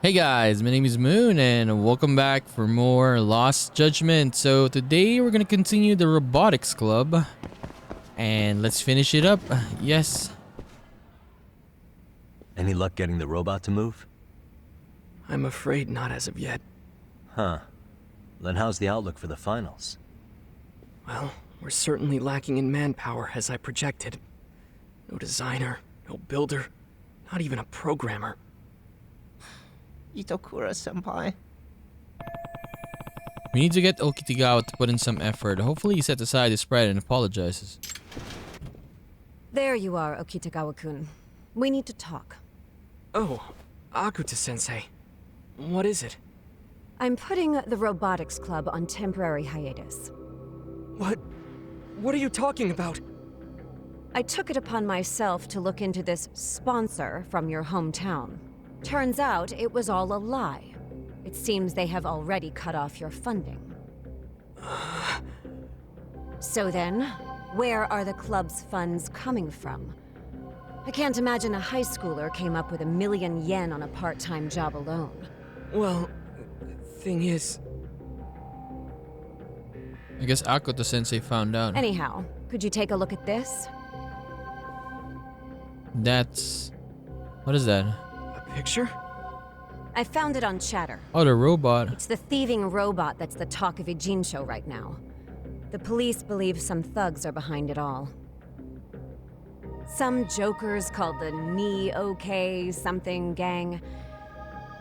Hey guys, my name is Moon and welcome back for more Lost Judgment. So today we're gonna continue the Robotics Club and let's finish it up. Yes. Any luck getting the robot to move? I'm afraid not as of yet. Huh. Then how's the outlook for the finals? Well, we're certainly lacking in manpower as I projected. No designer, no builder, not even a programmer. Itokura-senpai. We need to get Okitigawa to put in some effort. Hopefully he sets aside his pride and apologizes. There you are, Okitagawa-kun. We need to talk. Oh, Akuta-sensei. What is it? I'm putting the Robotics Club on temporary hiatus. What are you talking about? I took it upon myself to look into this sponsor from your hometown. Turns out it was all a lie. It seems they have already cut off your funding. So then, where are the club's funds coming from? I can't imagine a high schooler came up with 1 million yen on a part-time job alone. Well, thing is... I guess Akoto Sensei found out. Anyhow, could you take a look at this? That's... What is that? A picture? I found it on Chatter. Oh, the robot. It's the thieving robot that's the talk of Ijincho right now. The police believe some thugs are behind it all. Some jokers called the Ni-OK something gang.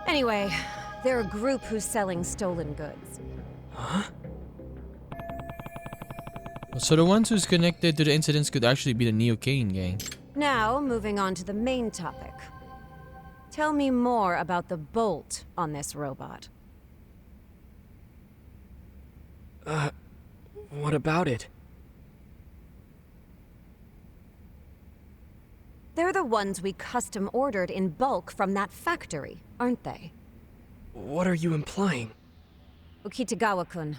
Anyway, they're a group who's selling stolen goods. Huh? So the ones who's connected to the incidents could actually be the Neo-Kane gang. Now, moving on to the main topic. Tell me more about the bolt on this robot. What about it? They're the ones we custom ordered in bulk from that factory, aren't they? What are you implying? Okitagawa-kun,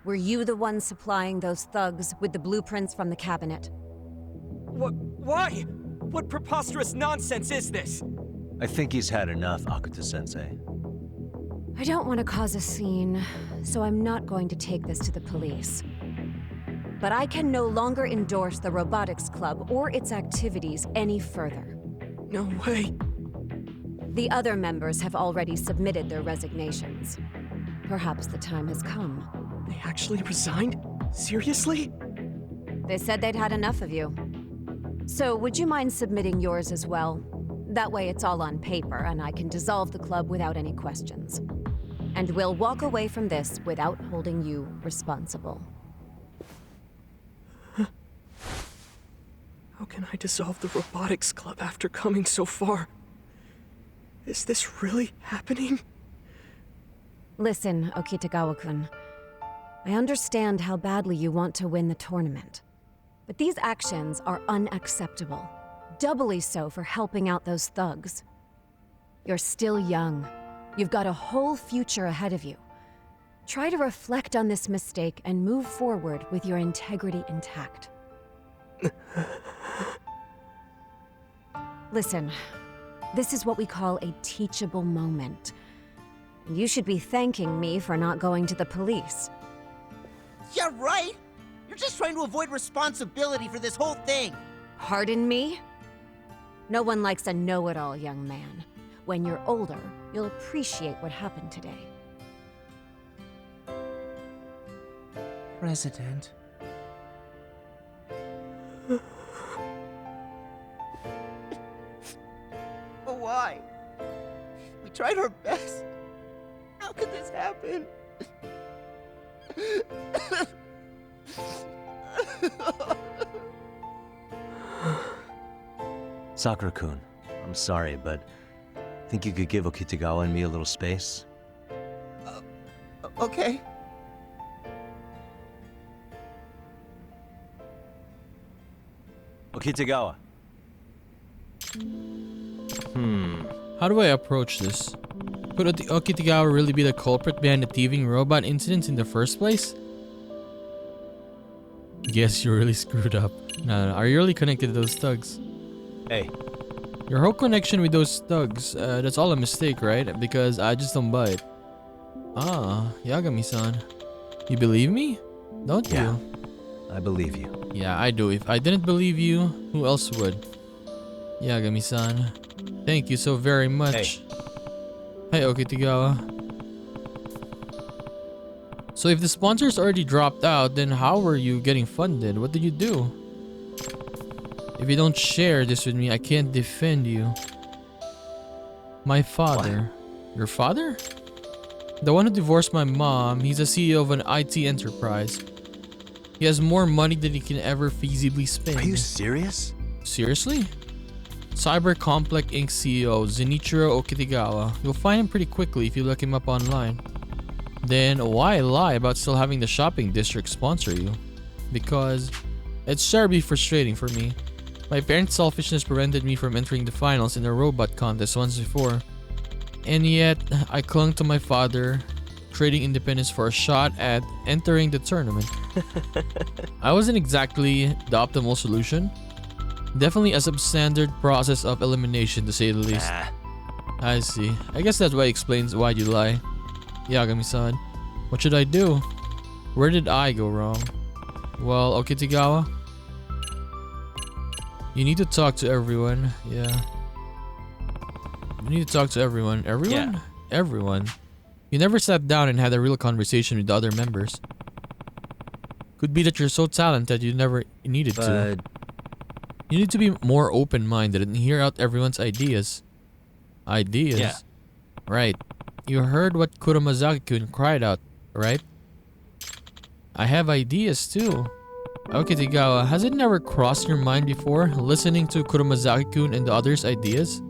were you the one supplying those thugs with the blueprints from the cabinet? Why? What preposterous nonsense is this? I think he's had enough, Akuta-sensei. I don't want to cause a scene, so I'm not going to take this to the police. But I can no longer endorse the Robotics Club or its activities any further. No way. The other members have already submitted their resignations. Perhaps the time has come. They actually resigned? Seriously? They said they'd had enough of you. So would you mind submitting yours as well? That way it's all on paper and I can dissolve the club without any questions. And we'll walk away from this without holding you responsible. How can I dissolve the Robotics Club after coming so far? Is this really happening? Listen, Okitagawa-kun. I understand how badly you want to win the tournament. But these actions are unacceptable. Doubly so for helping out those thugs. You're still young. You've got a whole future ahead of you. Try to reflect on this mistake and move forward with your integrity intact. Listen, this is what we call a teachable moment. And you should be thanking me for not going to the police. Yeah, right? You're just trying to avoid responsibility for this whole thing. Pardon me? No one likes a know-it-all, young man. When you're older, you'll appreciate what happened today. President. But why? We tried our best. How could this happen? Sakura-kun, I'm sorry, but think you could give Okitagawa and me a little space? Okay. Okitagawa. How do I approach this? Could Okitigawa really be the culprit behind the thieving robot incidents in the first place? Guess you're really screwed up. No, are you really connected to those thugs? Hey, Your whole connection with those thugs, that's all a mistake, right? Because I just don't buy it. Ah, Yagami-san. You believe me? Don't Yeah. you? I believe you. Yeah, I do. If I didn't believe you, who else would? Yagami-san. Thank you so very much. Hey, Okitigawa. So if the sponsors already dropped out, then how were you getting funded? What did you do? If you don't share this with me, I can't defend you. My father. What? Your father? The one who divorced my mom. He's a CEO of an IT enterprise. He has more money than he can ever feasibly spend. Are you serious? Seriously? Cyber Complex Inc. CEO Zenichiro Okitigawa. You'll find him pretty quickly if you look him up online. Then why lie about still having the shopping district sponsor you? Because it's terribly frustrating for me. My parents' selfishness prevented me from entering the finals in the robot contest once before. And yet, I clung to my father, trading independence for a shot at entering the tournament. I wasn't exactly the optimal solution. Definitely a substandard process of elimination to say the least. I see. I guess that way explains why you lie. Yagami-san, what should I do? Where did I go wrong? Well, Okitigawa, you need to talk to everyone. Yeah. You need to talk to everyone. Everyone? Yeah. Everyone. You never sat down and had a real conversation with the other members. Could be that you're so talented you never needed to. You need to be more open-minded and hear out everyone's ideas. Ideas? Yeah. Right. You heard what Kuromazaki-kun cried out, right? I have ideas too. Okitigawa, has it never crossed your mind before, listening to Kuromazaki-kun and the others' ideas?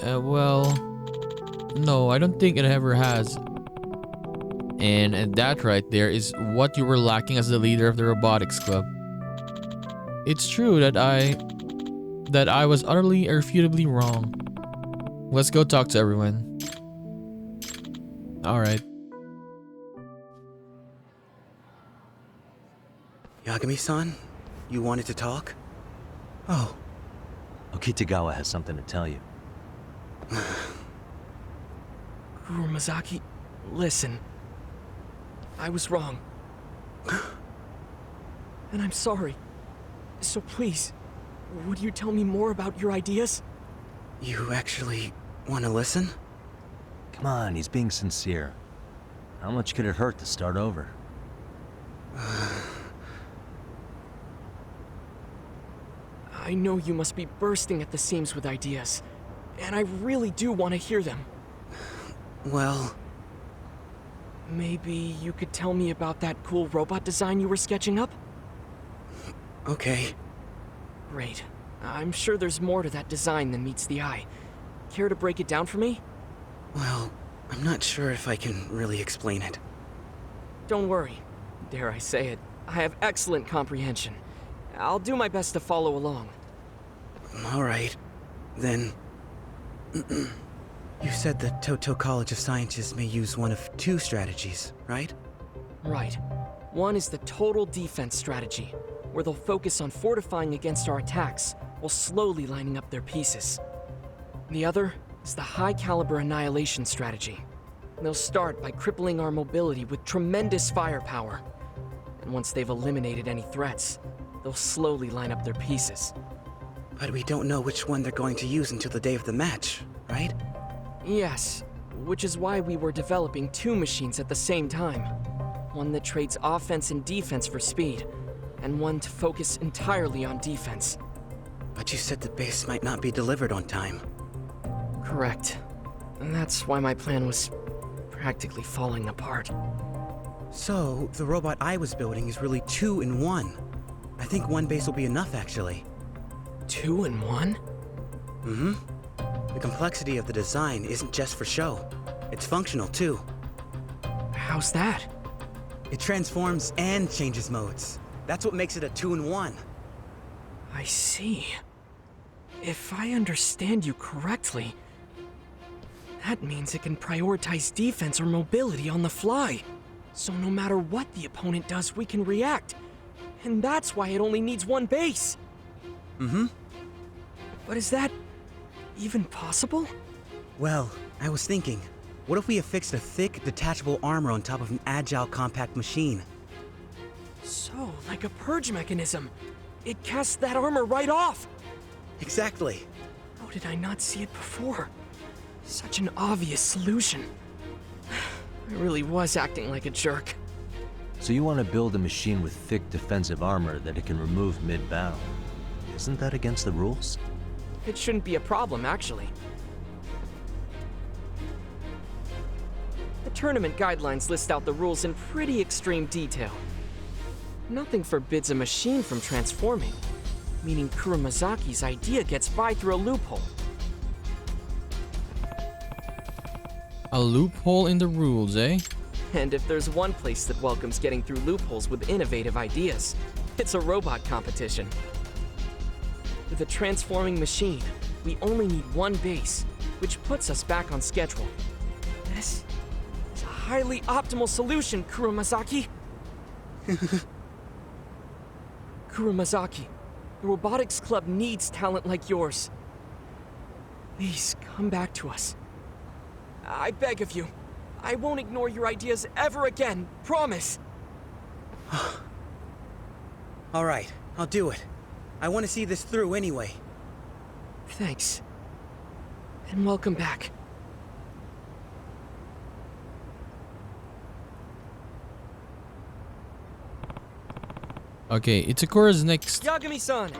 Well, no, I don't think it ever has. And that right there is what you were lacking as the leader of the Robotics Club. It's true that I was utterly, irrefutably wrong. Let's go talk to everyone. Alright. Yagami-san, you wanted to talk? Oh. Okitigawa has something to tell you. Kuromazaki, listen. I was wrong. And I'm sorry. So please, would you tell me more about your ideas? You actually want to listen? Come on, he's being sincere. How much could it hurt to start over? I know you must be bursting at the seams with ideas, and I really do want to hear them. Well... Maybe you could tell me about that cool robot design you were sketching up? Okay. Great. I'm sure there's more to that design than meets the eye. Care to break it down for me? Well, I'm not sure if I can really explain it. Don't worry. Dare I say it, I have excellent comprehension. I'll do my best to follow along. Alright. Then... You said the Toto College of Sciences may use one of two strategies, right? Right. One is the total defense strategy, where they'll focus on fortifying against our attacks while slowly lining up their pieces. The other is the high-caliber annihilation strategy. They'll start by crippling our mobility with tremendous firepower. And once they've eliminated any threats, they'll slowly line up their pieces. But we don't know which one they're going to use until the day of the match, right? Yes, which is why we were developing two machines at the same time. One that trades offense and defense for speed, and one to focus entirely on defense. But you said the base might not be delivered on time. Correct. And that's why my plan was practically falling apart. So, the robot I was building is really 2 in 1. I think one base will be enough, actually. 2 in 1? Mm-hmm. The complexity of the design isn't just for show. It's functional, too. How's that? It transforms and changes modes. That's what makes it a 2 in 1. I see. If I understand you correctly, that means it can prioritize defense or mobility on the fly. So no matter what the opponent does, we can react. And that's why it only needs one base. Mm-hmm. But is that even possible? Well, I was thinking, what if we affixed a thick, detachable armor on top of an agile, compact machine? So, like a purge mechanism. It casts that armor right off! Exactly. How did I not see it before? Such an obvious solution. I really was acting like a jerk. So you want to build a machine with thick defensive armor that it can remove mid-battle. Isn't that against the rules? It shouldn't be a problem, actually. The tournament guidelines list out the rules in pretty extreme detail. Nothing forbids a machine from transforming, meaning Kuramazaki's idea gets by through a loophole. A loophole in the rules, eh? And if there's one place that welcomes getting through loopholes with innovative ideas, it's a robot competition. With a transforming machine, we only need one base, which puts us back on schedule. This is a highly optimal solution, Kuramazaki. Kuramazaki, the Robotics Club needs talent like yours. Please come back to us. I beg of you. I won't ignore your ideas ever again, promise! All right, I'll do it. I want to see this through anyway. Thanks. And welcome back. Okay, Itakura's next. Yagami-san!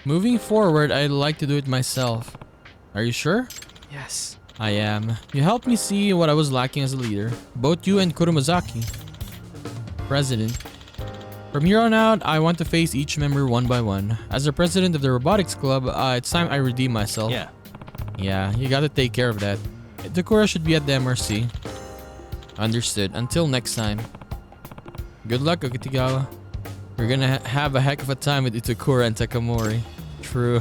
Moving forward, I'd like to do it myself. Are you sure? Yes. I am. You helped me see what I was lacking as a leader. Both you and Kurumazaki. President. From here on out, I want to face each member one by one. As the president of the Robotics Club, it's time I redeem myself. Yeah. Yeah, you gotta take care of that. Itakura should be at the MRC. Understood. Until next time. Good luck, Okitigawa. We're gonna have a heck of a time with Itakura and Takamori. True.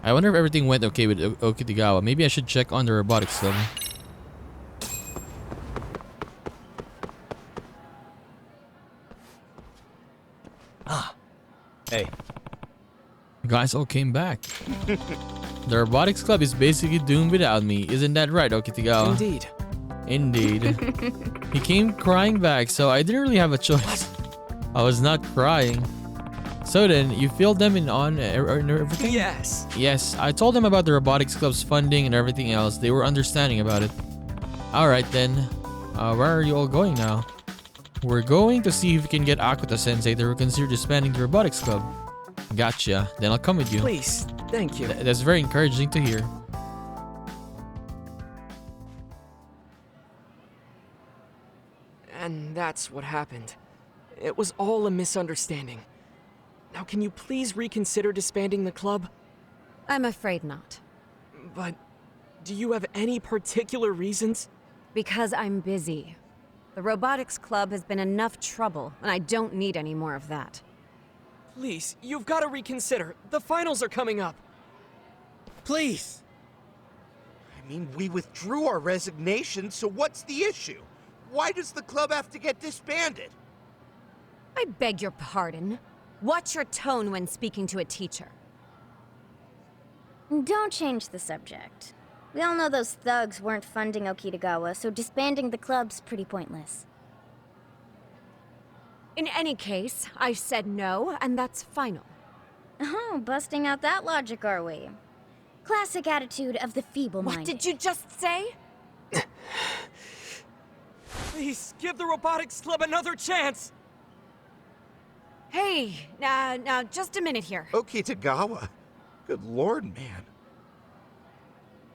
I wonder if everything went okay with Okitigawa. Maybe I should check on the Robotics Club. Hey. You guys all came back. The Robotics Club is basically doomed without me. Isn't that right, Okitigawa? Indeed. Indeed. He came crying back, so I didn't really have a choice. I was not crying. So then, you filled them in on everything? Yes. Yes, I told them about the Robotics Club's funding and everything else. They were understanding about it. Alright then. Where are you all going now? We're going to see if we can get Akuta-sensei to reconsider disbanding the Robotics Club. Gotcha. Then I'll come with you. Please, thank you. That's very encouraging to hear. And that's what happened. It was all a misunderstanding. Now can you please reconsider disbanding the club? I'm afraid not. But do you have any particular reasons? Because I'm busy. The Robotics Club has been enough trouble, and I don't need any more of that. Please, you've got to reconsider. The finals are coming up. Please! I mean, we withdrew our resignation, so what's the issue? Why does the club have to get disbanded? I beg your pardon. Watch your tone when speaking to a teacher. Don't change the subject. We all know those thugs weren't funding Okitagawa, so disbanding the club's pretty pointless. In any case, I said no, and that's final. Oh, busting out that logic, are we? Classic attitude of the feeble-minded. What did you just say? Please, give the Robotics Club another chance! Hey, now, just a minute here. Okitagawa? Good lord, man.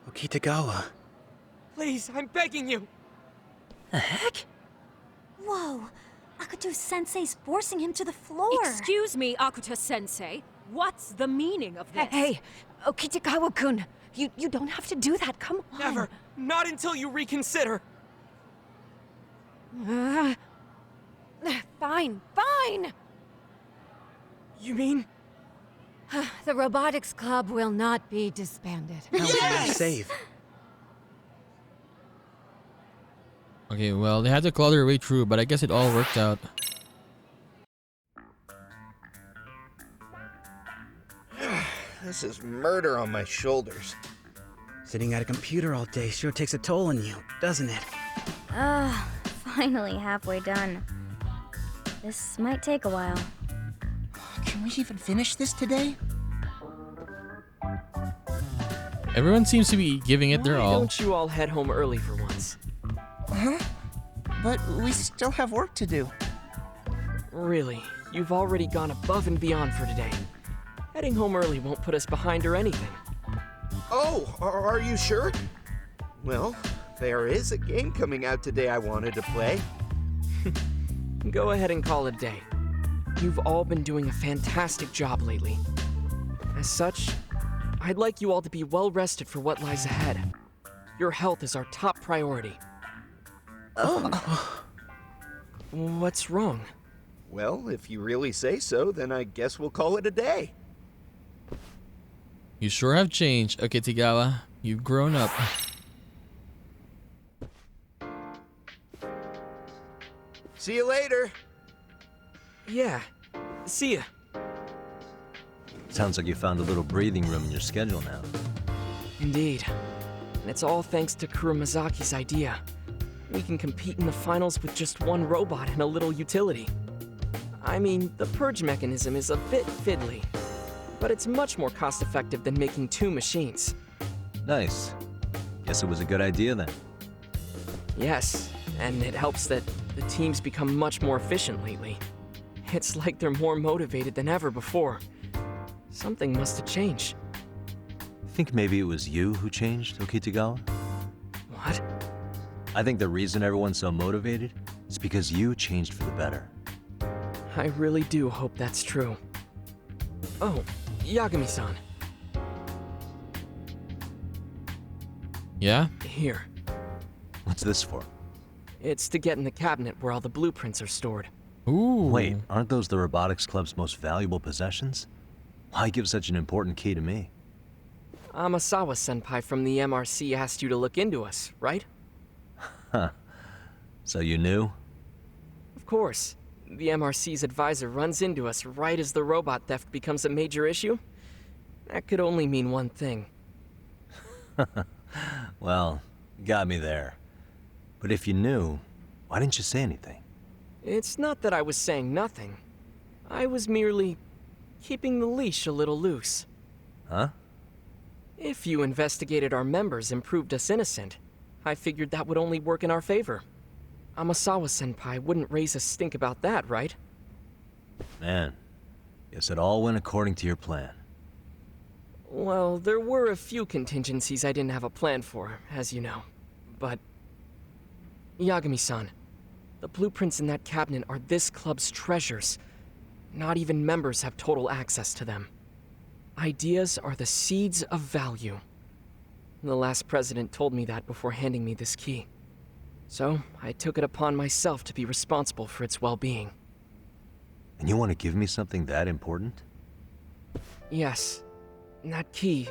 Okitagawa. Please, I'm begging you! The heck? Whoa, Akuto-sensei's forcing him to the floor. Excuse me, Akuta-sensei. What's the meaning of this? Hey, Okitagawa-kun, you don't have to do that, come on. Never! Not until you reconsider! Fine. You mean? The Robotics Club will not be disbanded. That was a nice save. Okay, well, they had to claw their way through, but I guess it all worked out. This is murder on my shoulders. Sitting at a computer all day sure takes a toll on you, doesn't it? Finally halfway done. This might take a while. Can we even finish this today? Everyone seems to be giving it their Why all. don't you all head home early for once? Huh? But we still have work to do. Really, you've already gone above and beyond for today. Heading home early won't put us behind or anything. Oh, are you sure? Well, there is a game coming out today I wanted to play. Go ahead and call it a day. You've all been doing a fantastic job lately. As such, I'd like you all to be well rested for what lies ahead. Your health is our top priority. Oh. What's wrong? Well, if you really say so, then I guess we'll call it a day. You sure have changed, Okitigawa. You've grown up. See you later. Yeah. See ya. Sounds like you found a little breathing room in your schedule now. Indeed. And it's all thanks to Kuramazaki's idea. We can compete in the finals with just one robot and a little utility. I mean, the purge mechanism is a bit fiddly, but it's much more cost-effective than making 2 machines. Nice. Guess it was a good idea then. Yes, and it helps that the team's become much more efficient lately. It's like they're more motivated than ever before. Something must have changed. Think maybe it was you who changed, Okitigawa? What? I think the reason everyone's so motivated is because you changed for the better. I really do hope that's true. Oh, Yagami-san. Yeah? Here. What's this for? It's to get in the cabinet where all the blueprints are stored. Ooh. Wait, aren't those the Robotics Club's most valuable possessions? Why give such an important key to me? Amasawa-senpai from the MRC asked you to look into us, right? Huh. So you knew? Of course. The MRC's advisor runs into us right as the robot theft becomes a major issue. That could only mean one thing. Well, you got me there. But if you knew, why didn't you say anything? It's not that I was saying nothing. I was merely keeping the leash a little loose. Huh? If you investigated our members and proved us innocent, I figured that would only work in our favor. Amasawa-senpai wouldn't raise a stink about that, right? Man, guess it all went according to your plan. Well, there were a few contingencies I didn't have a plan for, as you know. But... Yagami-san, the blueprints in that cabinet are this club's treasures. Not even members have total access to them. Ideas are the seeds of value. The last president told me that before handing me this key. So, I took it upon myself to be responsible for its well-being. And you want to give me something that important? Yes. That key.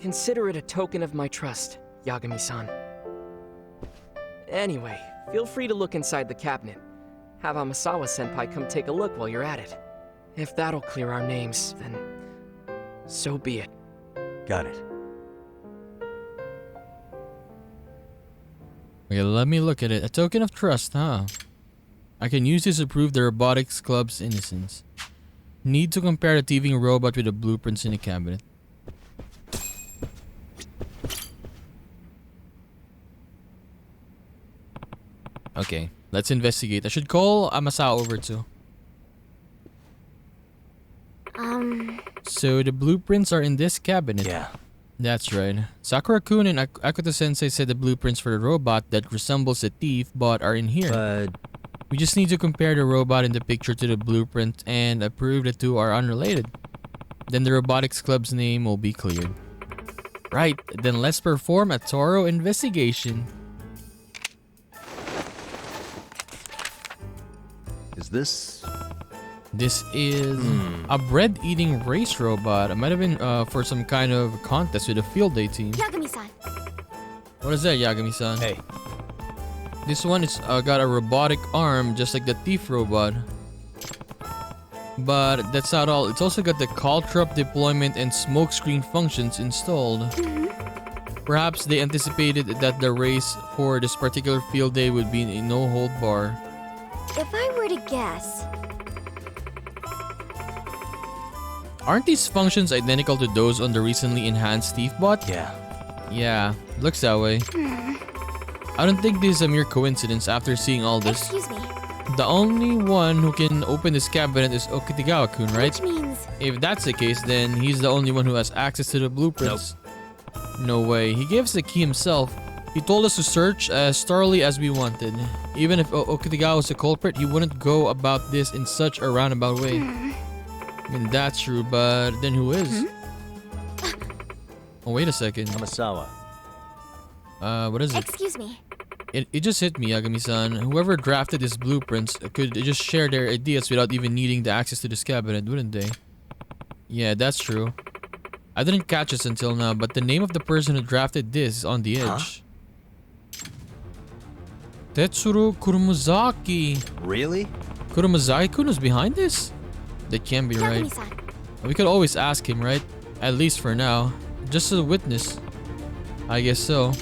Consider it a token of my trust, Yagami-san. Anyway, feel free to look inside the cabinet. Have Amasawa-senpai come take a look while you're at it. If that'll clear our names, then so be it. Got it. Okay, let me look at it. A token of trust, huh? I can use this to prove the Robotics Club's innocence. Need to compare the thieving robot with the blueprints in the cabinet. Okay, let's investigate. I should call Amasawa over too. So the blueprints are in this cabinet. Yeah. That's right. Sakura-kun and Akuto-sensei said the blueprints for the robot that resembles a thief but are in here. But We just need to compare the robot in the picture to the blueprint and prove the two are unrelated. Then the Robotics Club's name will be cleared. Right, then let's perform a thorough investigation. is this... This is a bread-eating race robot. It might have been for some kind of contest with the field day team. Yagami-san. What is that, Yagami-san? Hey, This one is got a robotic arm, just like the thief robot. But that's not all. It's also got the call trap deployment and smokescreen functions installed. Perhaps they anticipated that the race for this particular field day would be a no-hold bar. If I were to guess, Aren't these functions identical to those on the recently enhanced Thief bot? Yeah. Yeah, looks that way. I don't think this is a mere coincidence after seeing all this. excuse me, The only one who can open this cabinet is Okitigawa-kun, right? which means If that's the case, then he's the only one who has access to the blueprints. No way. He gave us the key himself. He told us to search as thoroughly as we wanted. Even if Okitigawa was the culprit, he wouldn't go about this in such a roundabout way. I mean, that's true, but then who is? Oh, wait a second. Amasawa. What is it? excuse me. It just hit me, Yagami-san. Whoever drafted these blueprints could just share their ideas without even needing the access to this cabinet, wouldn't they? Yeah, that's true. I didn't catch this until now, but the name of the person who drafted this is on the edge. Tetsuro Kurumazaki. Really? Kurumazaki-kun was behind this? That can't be right. Yagami-san, We could always ask him, right? At least for now. Just as a witness. I guess so.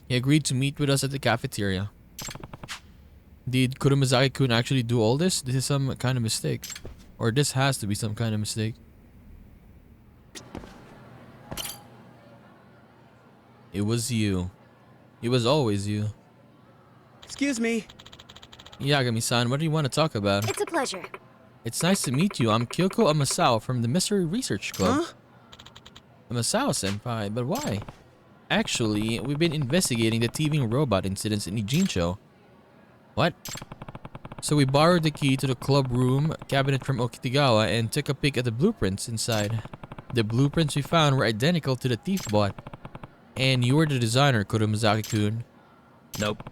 He agreed to meet with us at the cafeteria. Did Kurumazaki-kun actually do all this? This is some kind of mistake. Or this has to be some kind of mistake. It was you. It was always you. Excuse me. Yagami-san, what do you want to talk about? it's a pleasure. It's nice to meet you. I'm Kyoko Amasawa from the Mystery Research Club. Huh? Amasawa-senpai, but why? Actually, we've been investigating the thieving robot incidents in Ijincho. What? So we borrowed the key to the club room cabinet from Okitigawa and took a peek at the blueprints inside. The blueprints we found were identical to the thief bot. And you were the designer, Kurumazaki-kun. Nope.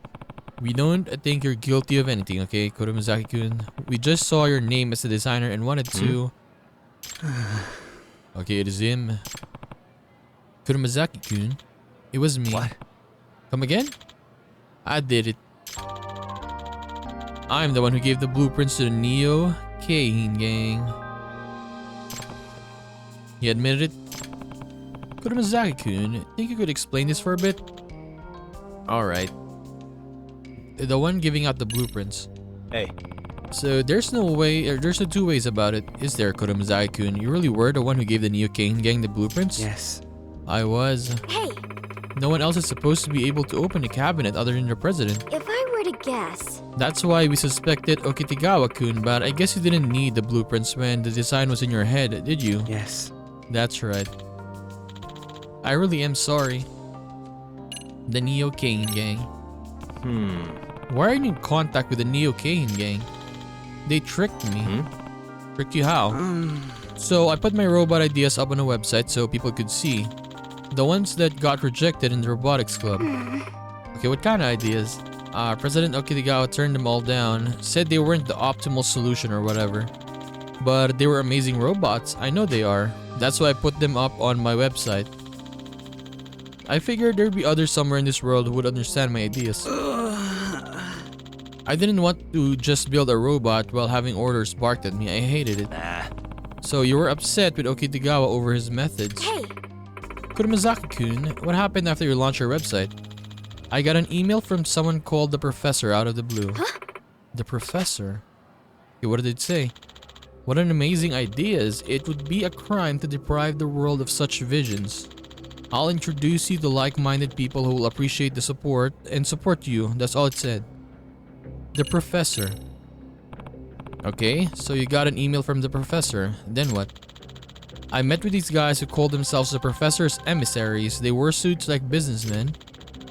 We don't think you're guilty of anything, okay, Kurumazaki-kun? We just saw your name as the designer and wanted to... Okay, it is him. Kurumazaki-kun. It was me. What? Come again? I did it. I'm the one who gave the blueprints to the Neo Keihin gang. He admitted it. Kurumazaki-kun, think you could explain this for a bit? Alright. The one giving out the blueprints. Hey. So there's no way, or there's no two ways about it, is there, Kurumazaki-kun? You really were the one who gave the Neo Keihin gang the blueprints? Yes. I was. Hey, No one else is supposed to be able to open the cabinet other than the president. if I were to guess, That's why we suspected Okitigawa-kun, but I guess you didn't need the blueprints when the design was in your head, did you? Yes. That's right. I really am sorry. The Neo Keihin gang. Why are you in contact with the Neo Keihin gang? They tricked me. Tricked you how? So I put my robot ideas up on a website so people could see. The ones that got rejected in the Robotics Club. Okay, what kind of ideas? President Okitigawa turned them all down. Said they weren't the optimal solution or whatever. But they were amazing robots. I know they are. That's why I put them up on my website. I figured there'd be others somewhere in this world who would understand my ideas. I didn't want to just build a robot while having orders barked at me. I hated it. So you were upset with Okitigawa over his methods. hey, Kurumazaki-kun, what happened after you launched your website? I got an email from someone called the Professor out of the blue. The Professor? Okay, what did it say? What an amazing idea. It would be a crime to deprive the world of such visions. I'll introduce you to like-minded people who will appreciate the support and support you. That's all it said. The Professor. Okay, so you got an email from the Professor. Then what? I met with these guys who called themselves the Professor's emissaries. They wore suits like businessmen.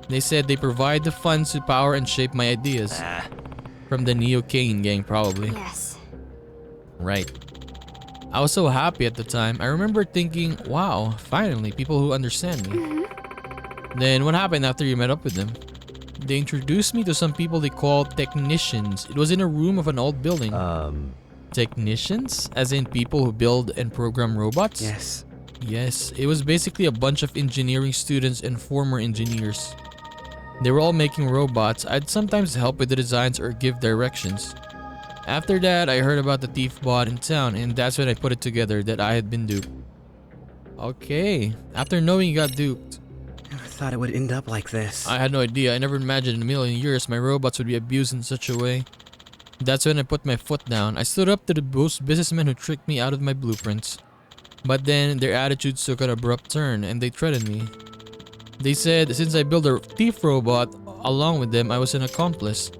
They said they provide the funds to power and shape my ideas. From the Neo Keihin gang, probably. yes. Right. I was so happy at the time. I remember thinking, wow, finally, people who understand me. Then what happened after you met up with them? They introduced me to some people they called technicians. It was in a room of an old building. Technicians? As in people who build and program robots? Yes. Yes, it was basically a bunch of engineering students and former engineers. They were all making robots. I'd sometimes help with the designs or give directions. After that, I heard about the thief bot in town, and that's when I put it together that I had been duped. Okay, after knowing you got duped. Never thought it would end up like this. I had no idea. I never imagined in a million years my robots would be abused in such a way. That's when I put my foot down. I stood up to the businessmen who tricked me out of my blueprints. But then their attitudes took an abrupt turn and they threatened me. They said since I built a thief robot along with them, I was an accomplice.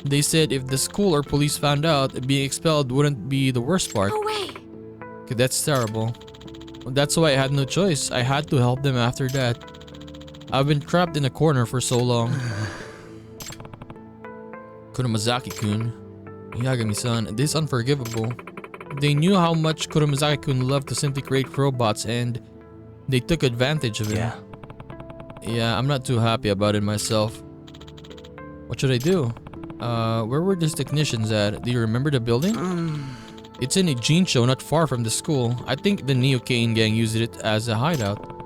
They said if the school or police found out, being expelled wouldn't be the worst part. No way! Okay, that's terrible. That's why I had no choice. I had to help them after that. I've been trapped in a corner for so long. Kuromazaki-kun. Yagami-san, this is unforgivable. They knew how much Kuromazaki-kun loved to simply create robots and they took advantage of it. Yeah, I'm not too happy about it myself. What should I do? Where were these technicians at? Do you remember the building? It's in a jean show not far from the school. I think the Neo Kane gang used it as a hideout.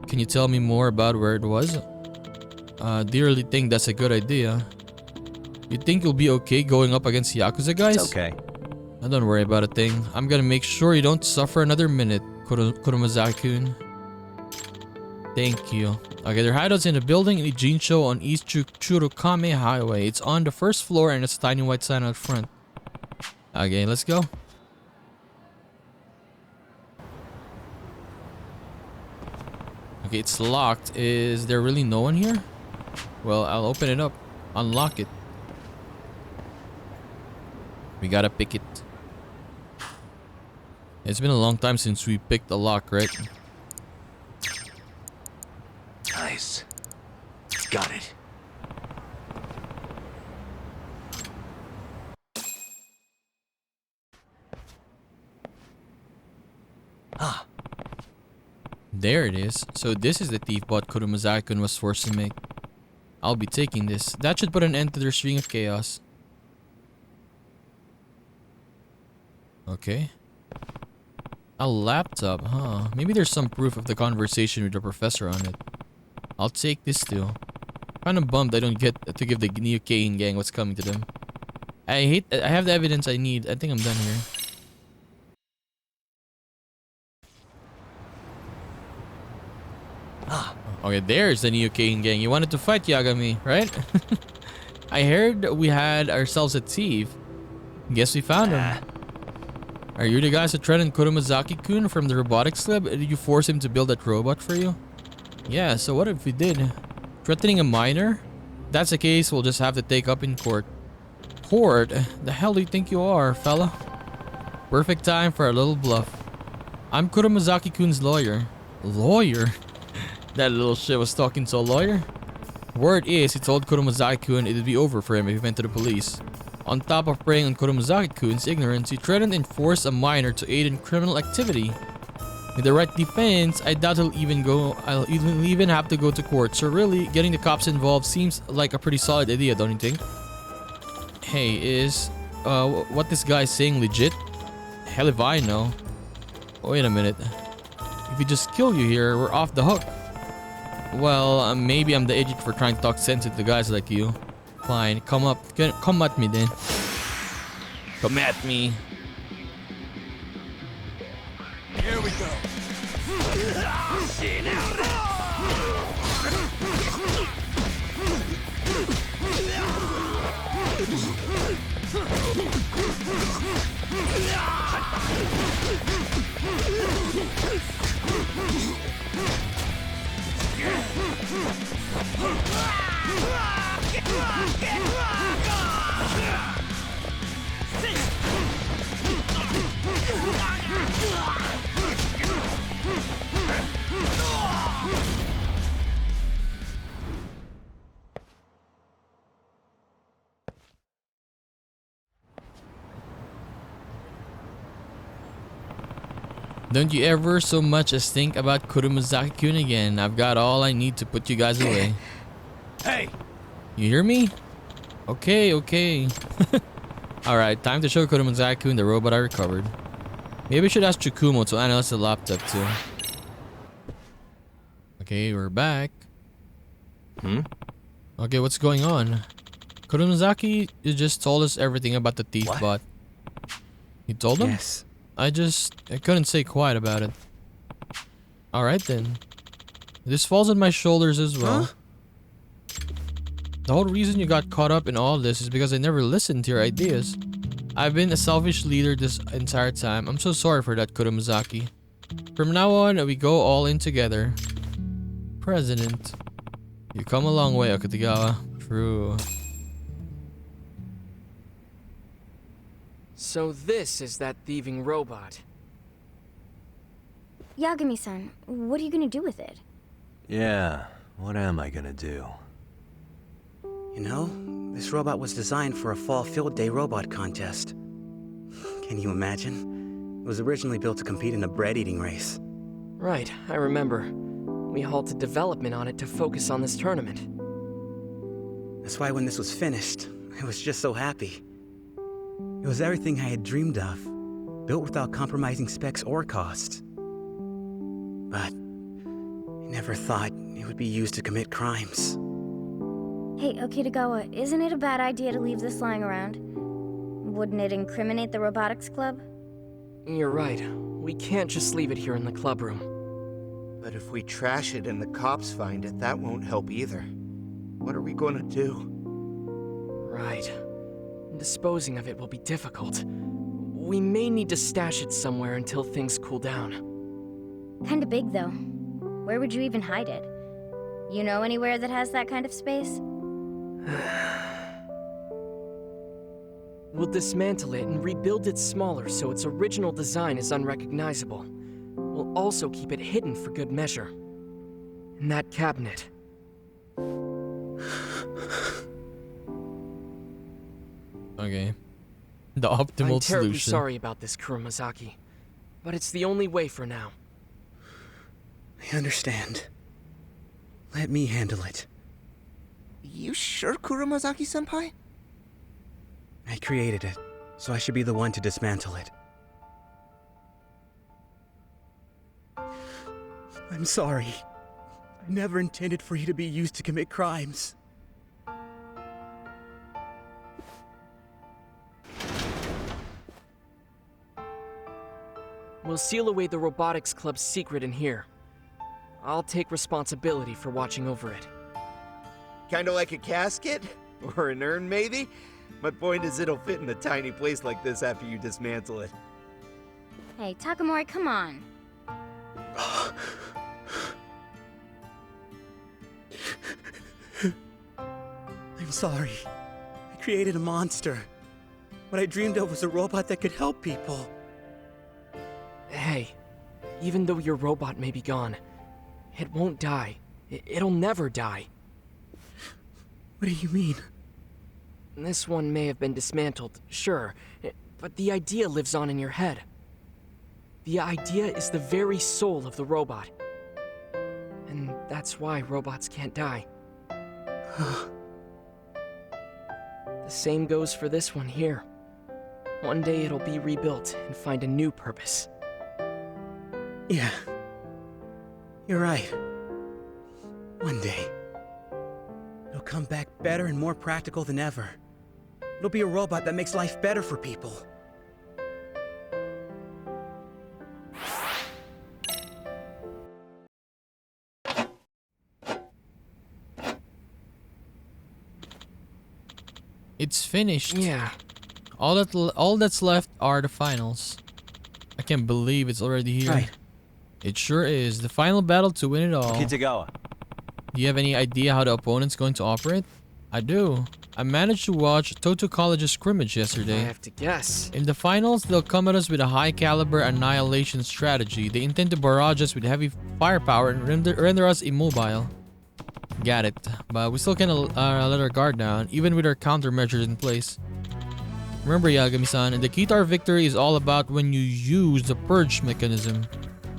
Can you tell me more about where it was? Do you really think that's a good idea? You think you'll be okay going up against Yakuza guys? It's okay. Don't worry about a thing. I'm gonna make sure you don't suffer another minute, Kuromazaki-kun. Thank you. Okay, their hideout's in a building in Ijincho on East Churukame Highway. It's on the first floor and it's a tiny white sign out front. Okay, let's go. Okay, it's locked. Is there really no one here? Well, I'll open it up. Unlock it. We gotta pick it. It's been a long time since we picked a lock, right? Nice. Got it. Ah. There it is. So this is the thief bot Kuromazaki-kun was forced to make. I'll be taking this. That should put an end to their string of chaos. Okay. A laptop, huh? Maybe there's some proof of the conversation with the professor on it. I'll take this too. Kinda bummed I don't get to give the Neo Kane gang what's coming to them. I have the evidence I need. I think I'm done here. Okay, there's the Neo Kane gang. You wanted to fight Yagami, right? I heard we had ourselves a thief. Guess we found him. Are you the guys that threatened Kuromazaki-kun from the Robotics Club? Did you force him to build that robot for you? Yeah, so what if we did? Threatening a minor? If that's the case, we'll just have to take up in court. Court? The hell do you think you are, fella? Perfect time for a little bluff. I'm Kuromazaki-kun's lawyer. Lawyer? That little shit was talking to a lawyer? Word is, he told Kuromazaki-kun it'd be over for him if he went to the police. On top of preying on Kuromazaki-kun's ignorance, he threatened and forced a minor to aid in criminal activity. With the right defense, I doubt I'll even have to go to court. So really, getting the cops involved seems like a pretty solid idea, don't you think? Hey, is what this guy's saying legit? Hell if I know. Wait a minute. If we just kill you here, we're off the hook. Well, maybe I'm the idiot for trying to talk sense into guys like you. Fine, come at me then. Come at me. Here we go. Don't you ever so much as think about Kuromazaki-kun again. I've got all I need to put you guys away. Hey! You hear me? Okay. Alright, time to show Kuromazaki-kun the robot I recovered. Maybe I should ask Chukumo to analyze the laptop too. Okay, we're back. Okay, what's going on? Kurumazaki just told us everything about the thief What? bot. You told him? Yes. I couldn't stay quiet about it. Alright then. This falls on my shoulders as well. Huh? The whole reason you got caught up in all this is because I never listened to your ideas. I've been a selfish leader this entire time. I'm so sorry for that, Kurumazaki. From now on, we go all in together. President. You come a long way, Okutagawa. True. So this is that thieving robot. Yagami-san, what are you gonna do with it? Yeah, what am I gonna do? You know, this robot was designed for a fall field day robot contest. Can you imagine? It was originally built to compete in a bread-eating race. Right, I remember. We halted development on it to focus on this tournament. That's why when this was finished, I was just so happy. It was everything I had dreamed of, built without compromising specs or costs. But I never thought it would be used to commit crimes. Hey, Okitagawa, isn't it a bad idea to leave this lying around? Wouldn't it incriminate the Robotics Club? You're right. We can't just leave it here in the club room. But if we trash it and the cops find it, that won't help either. What are we gonna do? Right. Disposing of it will be difficult. We may need to stash it somewhere until things cool down. Kinda big, though. Where would you even hide it? You know anywhere that has that kind of space? We'll dismantle it and rebuild it smaller so its original design is unrecognizable. We'll also keep it hidden for good measure. In that cabinet. Okay. The optimal I'm terribly solution. sorry about this, Kurumazaki. But it's the only way for now. I understand. Let me handle it. You sure, Kurumazaki-senpai? I created it, so I should be the one to dismantle it. I'm sorry. I never intended for you to be used to commit crimes. We'll seal away the Robotics Club's secret in here. I'll take responsibility for watching over it. Kinda like a casket? Or an urn, maybe? My point is it'll fit in a tiny place like this after you dismantle it. Hey, Takamori, come on. I'm sorry. I created a monster. What I dreamed of was a robot that could help people. Hey, even though your robot may be gone, it won't die. It'll never die. What do you mean? This one may have been dismantled, sure, but the idea lives on in your head. The idea is the very soul of the robot. And that's why robots can't die. The same goes for this one here. One day it'll be rebuilt and find a new purpose. Yeah. You're right. One day. It'll come back better and more practical than ever. It'll be a robot that makes life better for people. It's finished. Yeah. All that's left are the finals. I can't believe it's already here. Right. It sure is. The final battle to win it all. Kitagawa. Do you have any idea how the opponent's going to operate? I do. I managed to watch Toto College's scrimmage I yesterday. have to guess. In the finals, they'll come at us with a high-caliber annihilation strategy. They intend to barrage us with heavy firepower and render us immobile. Got it. But we still can't let our guard down, even with our countermeasures in place. Remember, Yagami-san, the key to our victory is all about when you use the purge mechanism.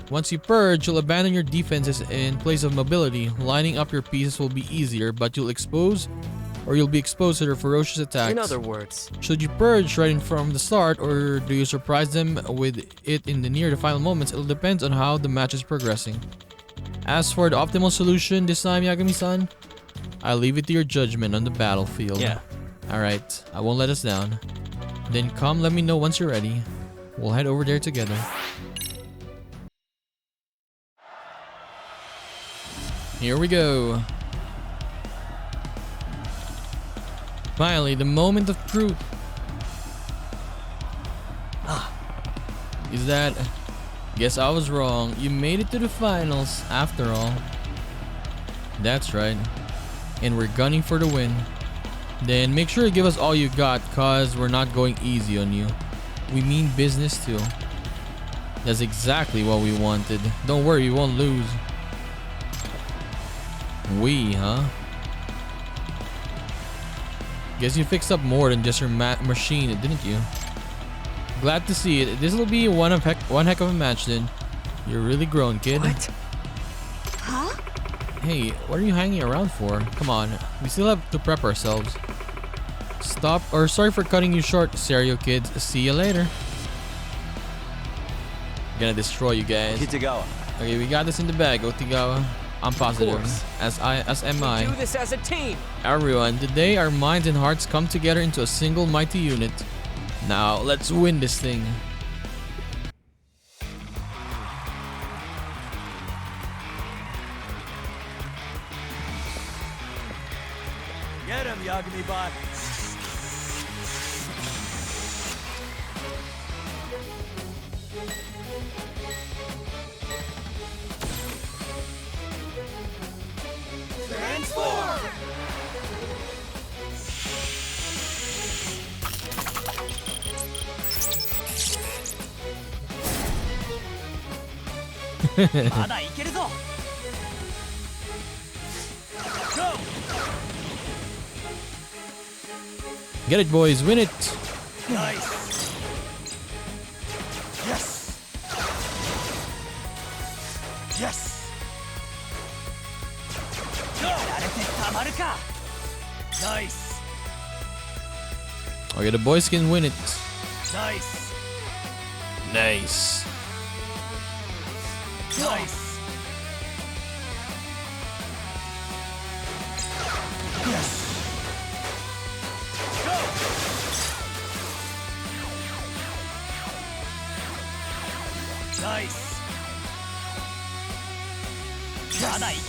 Once you purge, you'll abandon your defenses in place of mobility. Lining up your pieces will be easier, but you'll be exposed to their ferocious attacks. In other words, Should you purge right in from the start, or do you surprise them with it in the near to final moments? It'll depend on how the match is progressing. As for the optimal solution this time, Yagami-san, I'll leave it to your judgment on the battlefield. Yeah. Alright, I won't let us down. Then come let me know once you're ready. We'll head over there together. Here we go. Finally, the moment of truth. Is that... Guess I was wrong. You made it to the finals after all. That's right. And we're gunning for the win. Then make sure to give us all you got, cause we're not going easy on you. We mean business too. That's exactly what we wanted. Don't worry, you won't lose. We, huh? Guess you fixed up more than just your machine, didn't you? Glad to see it. This will be one heck of a match then. You're really grown, kid. What? Huh? Hey, what are you hanging around for? Come on, we still have to prep ourselves. Stop, or sorry for cutting you short, Serio kids. See you later. Gonna destroy you guys. Kitagawa. Okay, we got this in the bag, Otigawa. I'm positive. As am I. Do this as a team. Everyone, today our minds and hearts come together into a single mighty unit. Now, let's win this thing. Get him, Yagami bot. Transform! Get it, boys. Win it. Nice! Yes! Yes! Nice! Okay, the boys can win it. Nice! Nice. Nice! Yes! Go! Nice!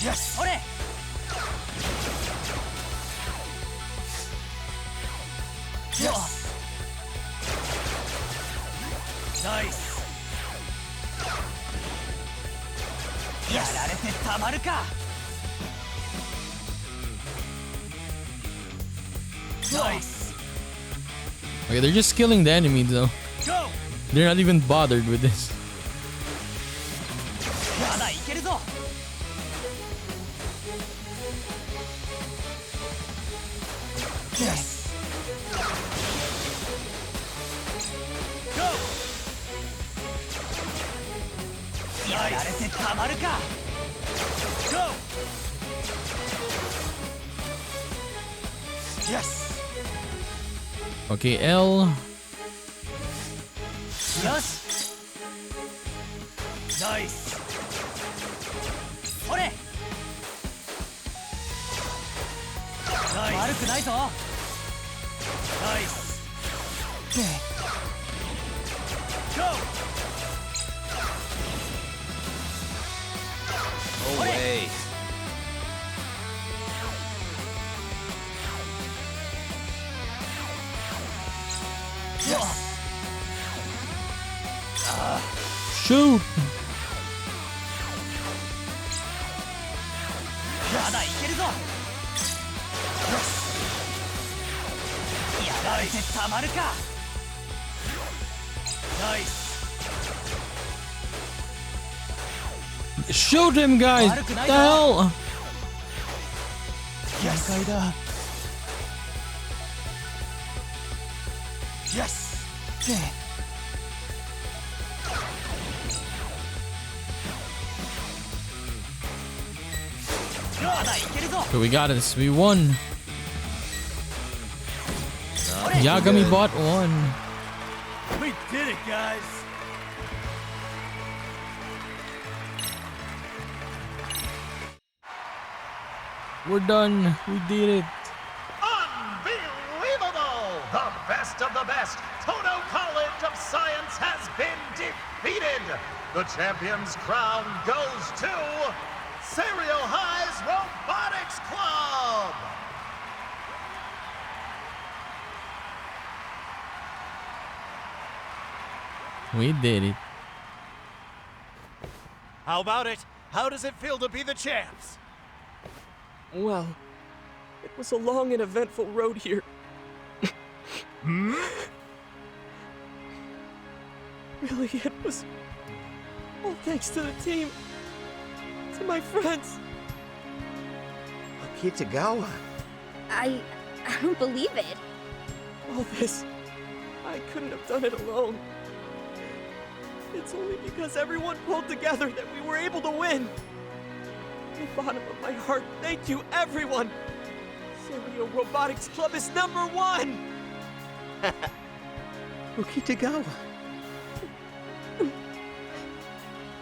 Yes! Yes! Nice! Nice! Okay, they're just killing the enemy though. Go! They're not even bothered with this. Yes! Go! Nice! Go! Yes! Okay, L. Yes! Nice! Nice! Nice! Go! Oh, wait. Yes! Shoot! Nice! Shoot him, guys! What the hell? Yes! Yes! Okay, we got this. We won. Yagami bot won. We did it, guys! We're done. We did it. Unbelievable! The best of the best, Toto College of Science has been defeated! The champion's crown goes to Serio High's Robotics Club! We did it. How about it? How does it feel to be the champs? Well, it was a long and eventful road here. Really, it was all thanks to the team, to my friends. Kitagawa. I don't believe it. All this, I couldn't have done it alone. It's only because everyone pulled together that we were able to win. From the bottom of my heart, thank you, everyone. Serio Robotics Club is #1. Kitagawa.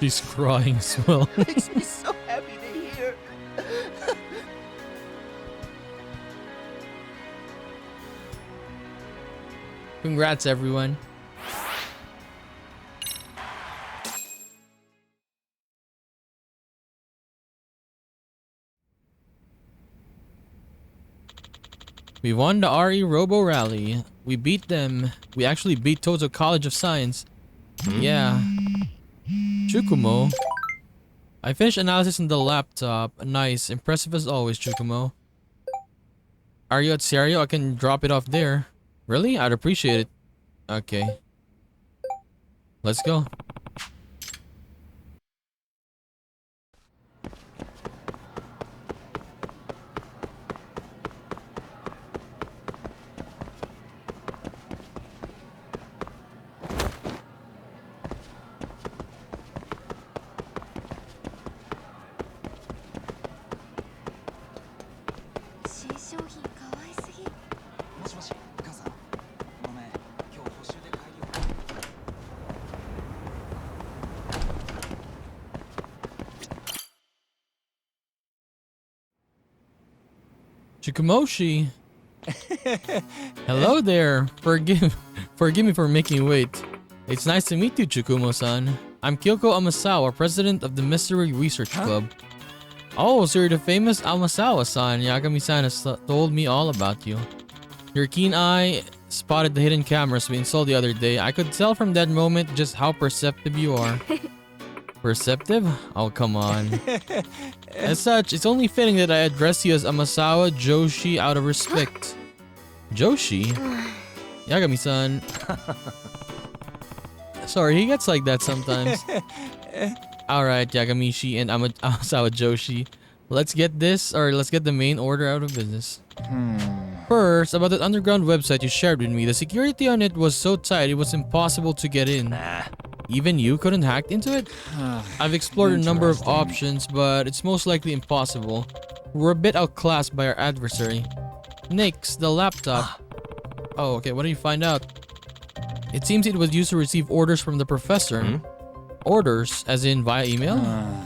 She's crying as well. Makes me so happy to hear. Congrats, everyone. We won the RE Robo Rally. We beat them. We actually beat Toto College of Science. Yeah. Chukumo. I finished analysis on the laptop. Nice. Impressive as always, Chukumo. Are you at Serio? I can drop it off there. Really? I'd appreciate it. Okay. Let's go. Chikumoshi. Hello there. Forgive me for making you wait. It's nice to meet you, Chikumo-san. I'm Kyoko Amasawa, president of the Mystery Research Club. Oh, so you're the famous Amasawa-san. Yagami-san has told me all about you. Your keen eye spotted the hidden cameras we installed the other day. I could tell from that moment just how perceptive you are. Perceptive? Oh, come on. As such, it's only fitting that I address you as Amasawa Joshi out of respect. Joshi? Yagami-san. Sorry, he gets like that sometimes. Alright, Yagamishi and Amasawa Joshi. Let's get the main order out of business. First, about that underground website you shared with me. The security on it was so tight it was impossible to get in. Even you couldn't hack into it? I've explored a number of options, but it's most likely impossible. We're a bit outclassed by our adversary. Next, the laptop. Oh, okay, what did you find out? It seems it was used to receive orders from the professor. Orders, as in via email?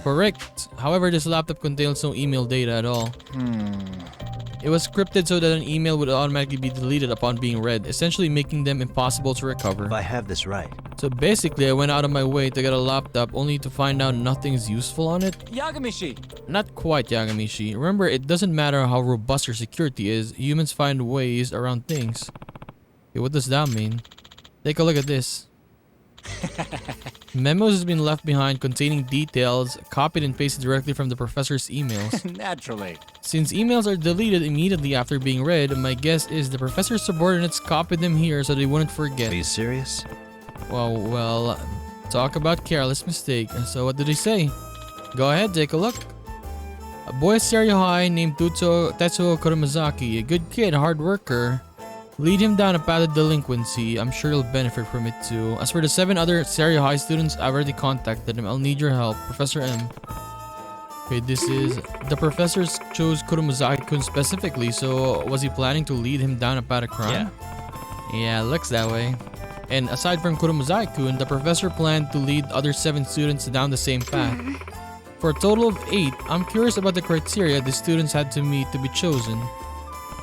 Correct. However, this laptop contains no email data at all. It was scripted so that an email would automatically be deleted upon being read, essentially making them impossible to recover. If I have this right. So basically, I went out of my way to get a laptop only to find out nothing's useful on it. Yagamishi! Not quite, Yagamishi. Remember, it doesn't matter how robust your security is, humans find ways around things. Okay, what does that mean? Take a look at this. Memos has been left behind containing details copied and pasted directly from the professor's emails. Naturally. Since emails are deleted immediately after being read, my guess is the professor's subordinates copied them here so they wouldn't forget. Are you serious? Well, talk about careless mistake. So what did they say? Go ahead, take a look. A boy at Serio High named Tetsuo Kuromazaki, a good kid, hard worker. Lead him down a path of delinquency. I'm sure he'll benefit from it too. As for the 7 other Serio High students, I've already contacted them. I'll need your help. Professor M. Okay, this is... The professor chose Kuromazaki-kun specifically, so was he planning to lead him down a path of crime? Yeah, looks that way. And aside from Kuromazaki-kun, the professor planned to lead other 7 students down the same path. For a total of 8, I'm curious about the criteria the students had to meet to be chosen.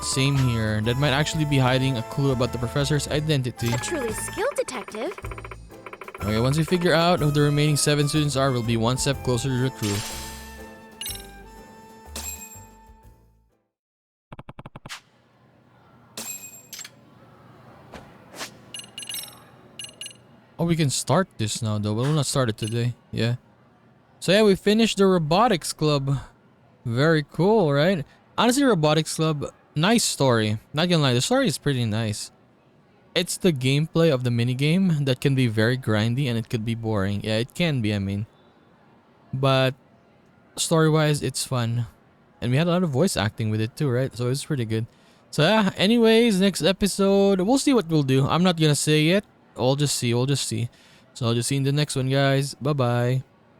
Same here. That might actually be hiding a clue about the professor's identity. A truly skilled detective. Okay, once we figure out who the remaining 7 students are, we'll be one step closer to the truth. Oh, we can start this now though. We'll not start it today. Yeah. So yeah, we finished the Robotics Club. Very cool, right? Honestly, Robotics Club, nice story. Not gonna lie, the story is pretty nice. It's the gameplay of the minigame that can be very grindy and it could be boring. Yeah, it can be, I mean. But story-wise, it's fun. And we had a lot of voice acting with it too, right? So it's pretty good. So yeah, anyways, next episode, we'll see what we'll do. I'm not gonna say yet. We'll just see. So I'll just see you in the next one, guys. Bye-bye.